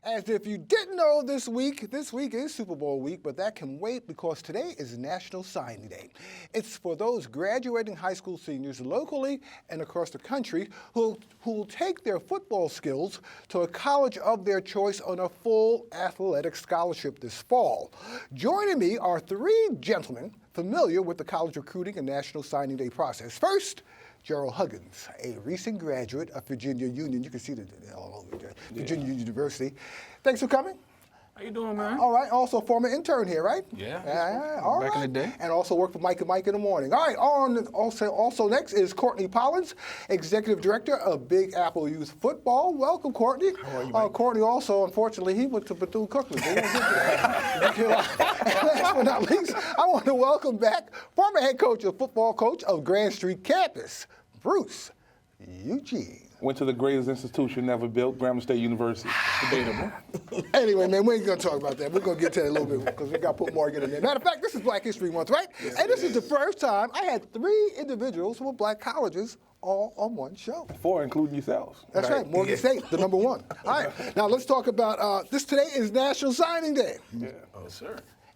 As if you didn't know this week is Super Bowl week, but that can wait because today is National Signing Day. It's for those graduating high school seniors locally and across the country who will take their football skills to a college of their choice on a full athletic scholarship this fall. Joining me are three gentlemen familiar with the college recruiting and National Signing Day process. First, Gerald Huggins, a recent graduate of Virginia Union. You can see that all over there. Virginia University. Thanks for coming. How you doing, man? All right. Also, former intern here, right? Yeah. All back right. in the day. And also worked for Mike and Mike in the morning. All right. Also next is Courtney Pollins, Executive Director of Big Apple Youth Football. Welcome, Courtney. How are you, Mike? Courtney also, unfortunately, he went to Bethune-Cookman. And last but not least, I want to welcome back former head coach of football coach of Grand Street Campus, Bruce Eugene. Went to the greatest institution ever built, Grambling State University. Debatable. Anyway, man, we ain't going to talk about that. We're going to get to that a little bit because we got to put Morgan in there. Matter of fact, this is Black History Month, right? Yes, and this is the first time I had three individuals from black colleges all on one show. 4, including yourselves. That's right. Morgan State, the number one. All right. Now, let's talk about this. Today is National Signing Day. Yeah. Oh, sir.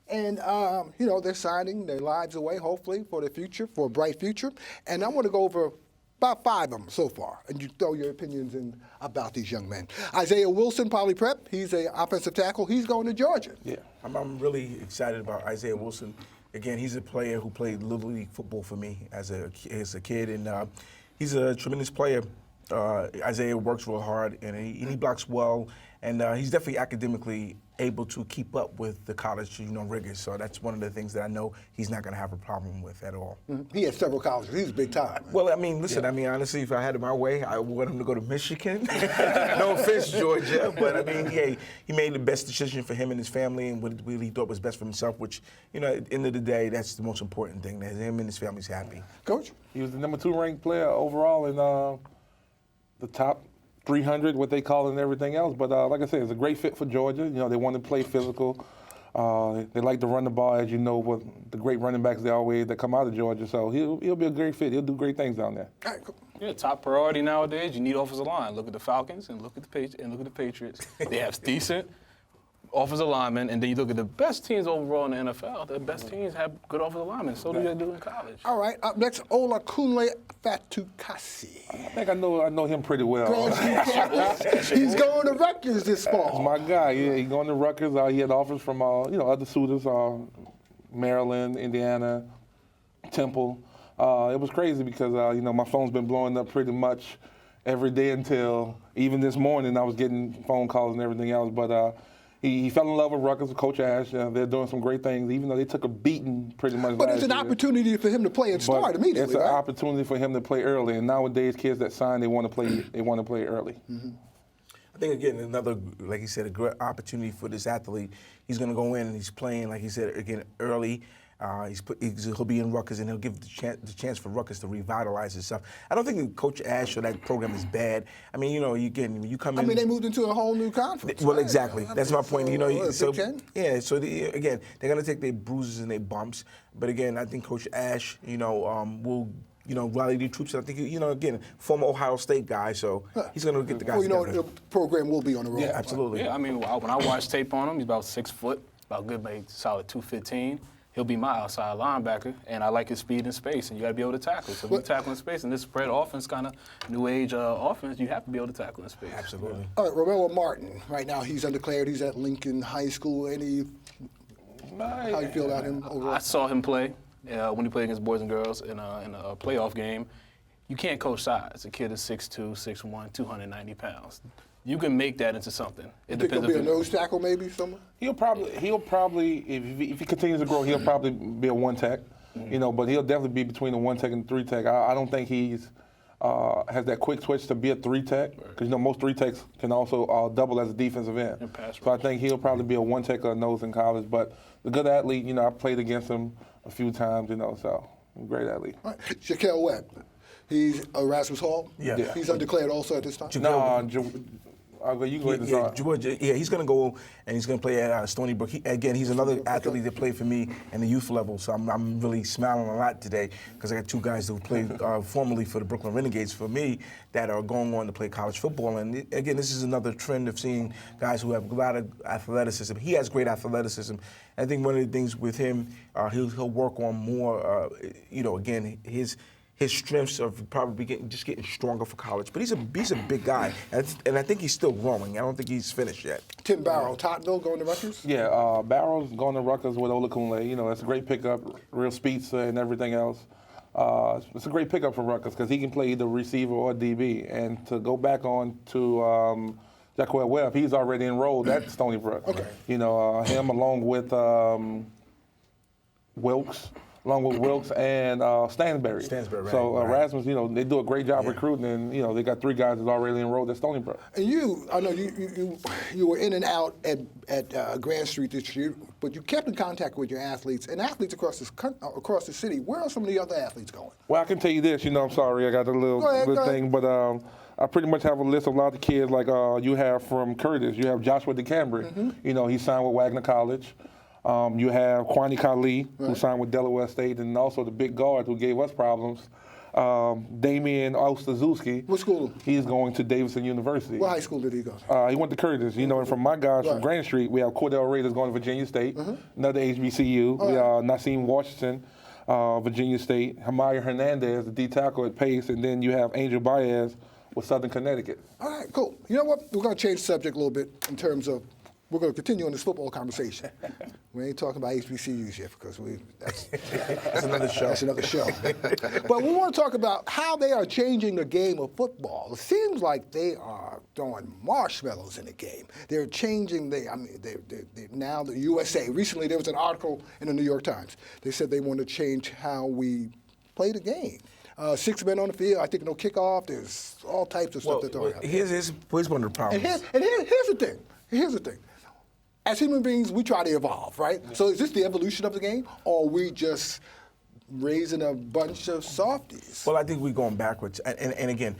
And, they're signing their lives away, hopefully, for the future, for a bright future. And I want to go over about 5 of them so far, and you throw your opinions in about these young men. Isaiah Wilson, Poly Prep, he's an offensive tackle. He's going to Georgia. Yeah, I'm really excited about Isaiah Wilson. Again, he's a player who played Little League football for me as a kid, and he's a tremendous player. Isaiah works real hard, and he blocks well, and he's definitely academically able to keep up with the college, rigors. So that's one of the things that I know he's not going to have a problem with at all. Mm-hmm. He had several colleges. He's big time. Well, honestly, if I had it my way, I would want him to go to Michigan. No offense, Georgia, but he made the best decision for him and his family and what he thought was best for himself, which, at the end of the day, that's the most important thing, that him and his family's happy. Coach? He was the number 2 ranked player overall in the top 300, what they call it, and everything else. But like I said, it's a great fit for Georgia. They want to play physical. They like to run the ball, as you know, with the great running backs that come out of Georgia. So he'll be a great fit. He'll do great things down there. All right, cool. Yeah, top priority nowadays. You need offensive line. Look at the Falcons and look at the Patriots. They have decent offensive linemen, and then you look at the best teams overall in the NFL. The best teams have good offensive linemen. So do they do in college. All right, up next, Olakunle Fatukasi. I think I know him pretty well. He's going to Rutgers this fall. My guy, yeah, he's going to Rutgers. He had offers from other suitors, Maryland, Indiana, Temple. It was crazy because my phone's been blowing up pretty much every day until even this morning. I was getting phone calls and everything else, but. He fell in love with Rutgers, with Coach Ash. They're doing some great things, even though they took a beating pretty much But last it's an year. opportunity for him to play and start immediately, It's an opportunity for him to play early. And nowadays, kids that sign, they want to play early. Mm-hmm. I think, again, another, like he said, a great opportunity for this athlete. He's going to go in and he's playing, like he said, again, early. He'll be in Rutgers, and he'll give the chance for Rutgers to revitalize itself. I don't think Coach Ash or that program is bad. I mean, you come in. They moved into a whole new conference. Well, exactly. That's my point. So again, they're going to take their bruises and their bumps. But again, I think Coach Ash, will rally the troops. I think, again, former Ohio State guy, so he's going to get the guys together. The program will be on the road. Yeah, absolutely. Yeah, when I watch tape on him, he's about 6 foot, about good, solid 215. He'll be my outside linebacker, and I like his speed and space, and you got to be able to tackle. So if you tackle in space, and this spread offense, kind of new age offense, you have to be able to tackle in space. Absolutely. All right, Romello Martin. Right now, he's undeclared. He's at Lincoln High School. How you feel about him overall? I saw him play when he played against boys and girls in a playoff game. You can't coach size. The kid is 6'2", 6'1", 290 pounds. You can make that into something. It think depends. He'll be a nose tackle maybe somewhere? He'll probably if he continues to grow, he'll probably be a 1-tech, but he'll definitely be between a 1-tech and 3-tech. I don't think he's has that quick twitch to be a 3-tech because most 3-techs can also double as a defensive end. So I think he'll probably be a 1-tech or a nose in college. But a good athlete, I played against him a few times, so great athlete. All right. Shaquille Webb. He's Erasmus Hall. Yeah. He's undeclared also at this time. No, You go ahead and start. Georgia, he's going to go and he's going to play at Stony Brook. He's another athlete that played for me in the youth level, so I'm really smiling a lot today because I got two guys who played formerly for the Brooklyn Renegades for me that are going on to play college football. And again, this is another trend of seeing guys who have a lot of athleticism. He has great athleticism. I think one of the things with him, he'll work on more, again, his strengths are probably getting stronger for college. But he's a big guy, and I think he's still growing. I don't think he's finished yet. Tim Barrow, Tottenville going to Rutgers? Yeah, Barrow's going to Rutgers with Olakunle. That's a great pickup, real speedster and everything else. It's a great pickup for Rutgers because he can play either receiver or DB. And to go back on to Jacquel Webb, he's already enrolled at Stony Brook. Okay. Him along with Wilkes and Stansbury. Stansbury, right. So right. Rasmus, they do a great job recruiting, and they got 3 guys that's already enrolled at Stony Brook. And I know you were in and out at Grand Street this year, but you kept in contact with your athletes and athletes across the city. Where are some of the other athletes going? Well, I can tell you this. I'm sorry, I got a little thing, but I pretty much have a list of a lot of kids like you have from Curtis. You have Joshua DeCambry. Mm-hmm. He signed with Wagner College. You have Kwani Kali, who signed with Delaware State, and also the big guard who gave us problems, Damian Ostazuski. What school? He's going to Davidson University. What high school did he go to? He went to Curtis. And from my guys from Grand Street, we have Cordell Raiders going to Virginia State, another HBCU. We have Nassim Washington, Virginia State, Hamaya Hernandez, the D tackle at Pace, and then you have Angel Baez with Southern Connecticut. All right, cool. You know what? We're going to change the subject a little bit in terms of we're going to continue on this football conversation. We ain't talking about HBCUs yet because that's another show. That's another show. But we want to talk about how they are changing the game of football. It seems like they are throwing marshmallows in the game. They're changing now the USA. Recently there was an article in the New York Times. They said they want to change how we play the game. 6 men on the field. I think no kickoff. There's all types of stuff they're throwing out. Here's one of the problems. And here's the thing. Here's the thing. As human beings, we try to evolve, right? So is this the evolution of the game, or are we just raising a bunch of softies? Well, I think we're going backwards. And again,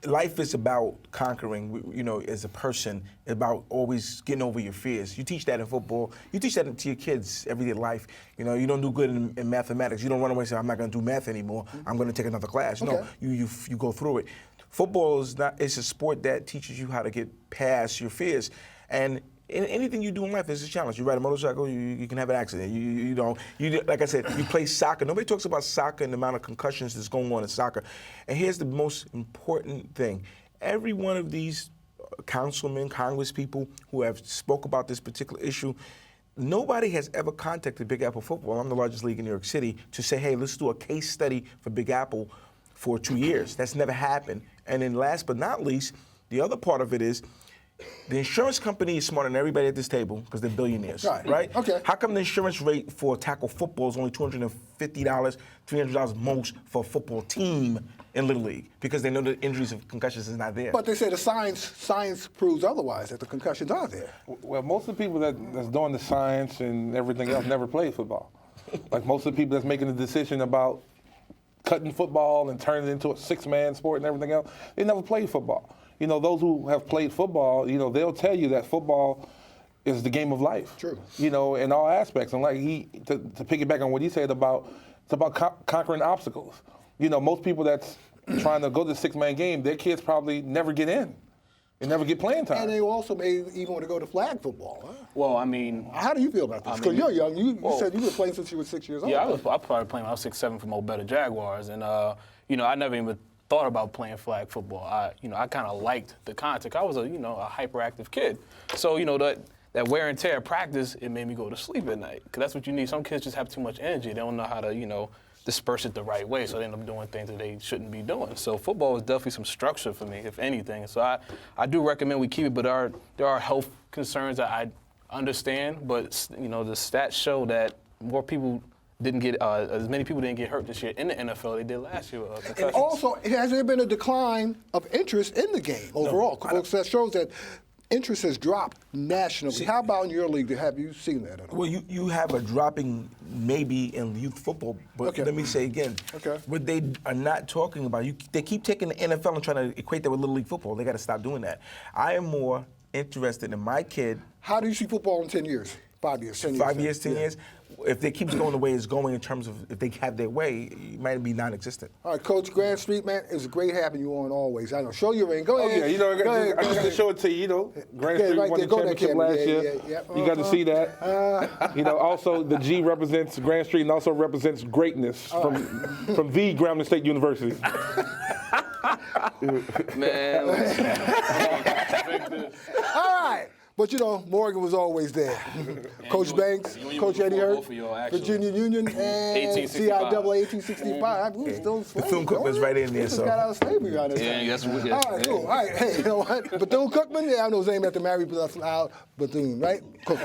life is about conquering, as a person, about always getting over your fears. You teach that in football. You teach that to your kids everyday life. You don't do good in mathematics. You don't run away and say, I'm not going to do math anymore. I'm going to take another class. Okay. No, you go through it. Football it's a sport that teaches you how to get past your fears. And anything you do in life is a challenge. You ride a motorcycle, you can have an accident. Like I said, you play soccer. Nobody talks about soccer and the amount of concussions that's going on in soccer. And here's the most important thing. Every one of these councilmen, congress people who have spoke about this particular issue, nobody has ever contacted Big Apple Football, I'm the largest league in New York City, to say, hey, let's do a case study for Big Apple for 2 years. That's never happened. And then last but not least, the other part of it is, the insurance company is smarter than everybody at this table because they're billionaires, right? Okay. How come the insurance rate for tackle football is only $250, $300 most for a football team in Little League? Because they know the injuries and concussions is not there. But they say the science proves otherwise, that the concussions are there. Well, most of the people that's doing the science and everything else never played football. Like most of the people that's making the decision about cutting football and turning it into a 6-man sport and everything else, they never played football. Those who have played football, they'll tell you that football is the game of life. True. In all aspects. And like to piggyback on what he said it's about conquering obstacles. Most people that's trying to go to the 6-man game, their kids probably never get in. They never get playing time. And they also may even want to go to flag football. Huh? Well, I mean, how do you feel about this? Because you're young. You said you were playing since you were 6 years old. Yeah, I started playing when I was 6'7" for Better Jaguars, and I never even thought about playing flag football. I kind of liked the contact. I was a hyperactive kid, so that wear and tear of practice, it made me go to sleep at night. Because that's what you need. Some kids just have too much energy. They don't know how to disperse it the right way, so they end up doing things that they shouldn't be doing. So football is definitely some structure for me, if anything. So I do recommend we keep it, but there are health concerns that I understand. But the stats show that more people didn't get as many people didn't get hurt this year in the NFL they did last year. And also, has there been a decline of interest in the game overall? Because that shows that interest has dropped nationally. How about in your league? Have you seen that at all? Well, you have a dropping maybe in youth football, but Okay. let me say again, Okay. what they are not talking about, they keep taking the NFL and trying to equate that with Little League football. They got to stop doing that. I am more interested in my kid. How do you see football in 10 years? 5 years, 10 years? 5 years, 10 Yeah. years. If they keep going the way it's going in terms of if they have their way, it might be non-existent. All right, Coach Grant Street, man, it's great having you on always. I know. Show your ring. Go Oh ahead. yeah, you know, Go ahead, I go got to ahead. show it to you. You know, Grand Yeah, Street right won there. the Go that championship camera. last Yeah, year. yeah. You got to see that. You know, also the G represents Grand Street and also represents greatness from the Grambling State University. Man, All right. But, you know, Morgan was always there. Coach Banks, you Coach were Eddie before Hurt, both of y'all, actually. Virginia Union, and 1865. CIAA 1865. We was still The Bethune-Cookman's right in there, We just so. got out of slavery on this Yeah, thing. that's what we All get. right, cool. All right, hey, you know what? Bethune-Cookman, yeah, I know his name after Mary Bethune, right? Cool.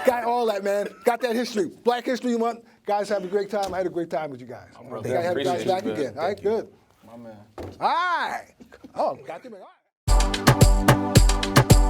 Got all that, man. Got that history. Black History Month. Guys, have a great time. I had a great time with you guys. brother. Think I have you guys Appreciate back you, man. again. All right, good. My man. All right. Oh, got you. All right.